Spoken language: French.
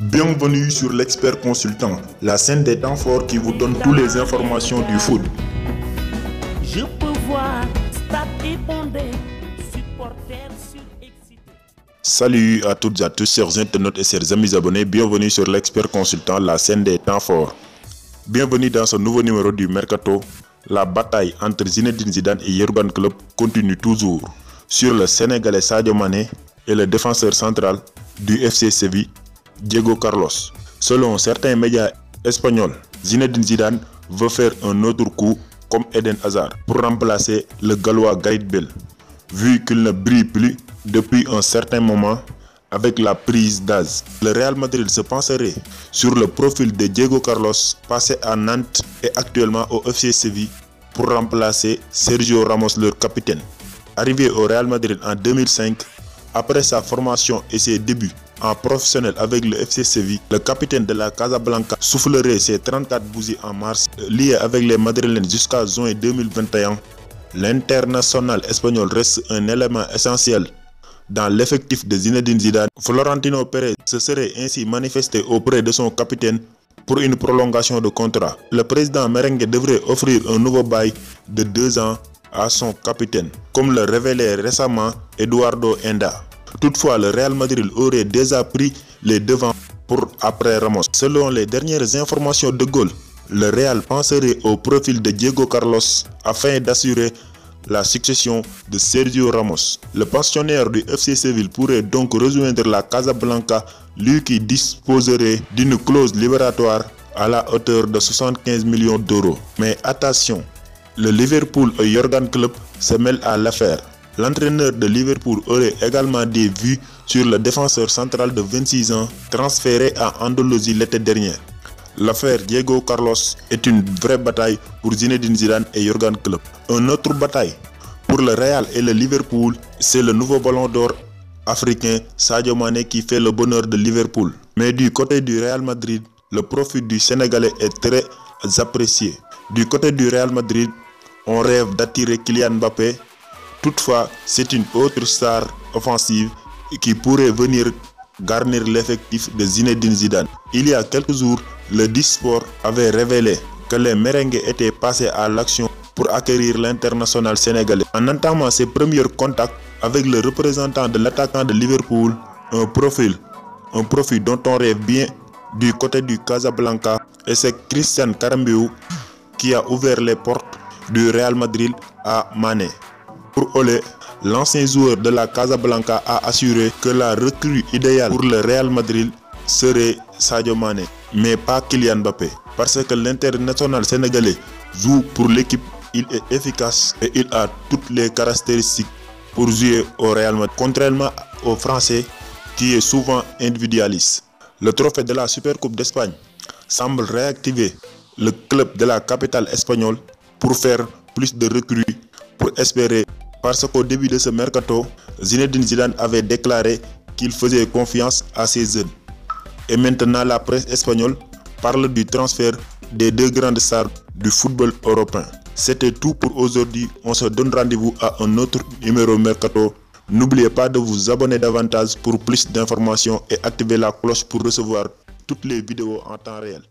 Bienvenue sur l'Expert Consultant, la scène des temps forts qui vous donne toutes les informations du foot. Je peux voir stade ébondé, supporters surexcités. Salut à toutes et à tous, chers internautes et chers amis abonnés. Bienvenue sur l'Expert Consultant, la scène des temps forts. Bienvenue dans ce nouveau numéro du Mercato. La bataille entre Zinedine Zidane et Jürgen Klopp continue toujours sur le Sénégalais Sadio Mané et le défenseur central du FC Séville, Diego Carlos. Selon certains médias espagnols, Zinedine Zidane veut faire un autre coup comme Eden Hazard pour remplacer le Gallois Gareth Bale, vu qu'il ne brille plus depuis un certain moment avec la prise d'âge. Le Real Madrid se penserait sur le profil de Diego Carlos, passé à Nantes et actuellement au FC Séville, pour remplacer Sergio Ramos, leur capitaine. Arrivé au Real Madrid en 2005, après sa formation et ses débuts en professionnel avec le FC Séville, le capitaine de la Casablanca soufflerait ses 34 bougies en mars, lié avec les Madrilènes jusqu'à juin 2021. L'international espagnol reste un élément essentiel dans l'effectif de Zinedine Zidane. Florentino Pérez se serait ainsi manifesté auprès de son capitaine pour une prolongation de contrat. Le président merengue devrait offrir un nouveau bail de 2 ans à son capitaine, comme le révélait récemment Eduardo Enda. Toutefois, le Real Madrid aurait déjà pris les devants pour après Ramos. Selon les dernières informations de Goal, le Real penserait au profil de Diego Carlos afin d'assurer la succession de Sergio Ramos. Le pensionnaire du FC Séville pourrait donc rejoindre la Casablanca, lui qui disposerait d'une clause libératoire à la hauteur de 75 millions d'euros. Mais attention, le Liverpool et Jürgen Klopp se mêlent à l'affaire. L'entraîneur de Liverpool aurait également des vues sur le défenseur central de 26 ans transféré à Andalousie l'été dernier. L'affaire Diego Carlos est une vraie bataille pour Zinedine Zidane et Jürgen Klopp. Une autre bataille pour le Real et le Liverpool, c'est le nouveau ballon d'or africain Sadio Mané qui fait le bonheur de Liverpool. Mais du côté du Real Madrid, le profil du Sénégalais est très apprécié. Du côté du Real Madrid, on rêve d'attirer Kylian Mbappé. Toutefois, c'est une autre star offensive qui pourrait venir garnir l'effectif de Zinedine Zidane. Il y a quelques jours, le Disport avait révélé que les merengues étaient passés à l'action pour acquérir l'international sénégalais. En entamant ses premiers contacts avec le représentant de l'attaquant de Liverpool, un profil dont on rêve bien du côté du Casablanca, et c'est Christian Karembeu qui a ouvert les portes du Real Madrid à Mané. Pour Olé, l'ancien joueur de la Casablanca a assuré que la recrue idéale pour le Real Madrid serait Sadio Mané, mais pas Kylian Mbappé, parce que l'international sénégalais joue pour l'équipe, il est efficace et il a toutes les caractéristiques pour jouer au Real Madrid, contrairement au Français qui est souvent individualiste. Le trophée de la Supercoupe d'Espagne semble réactiver le club de la capitale espagnole pour faire plus de recrues, pour espérer, parce qu'au début de ce mercato, Zinedine Zidane avait déclaré qu'il faisait confiance à ses jeunes. Et maintenant, la presse espagnole parle du transfert des deux grandes stars du football européen. C'était tout pour aujourd'hui. On se donne rendez-vous à un autre numéro mercato. N'oubliez pas de vous abonner davantage pour plus d'informations et activer la cloche pour recevoir toutes les vidéos en temps réel.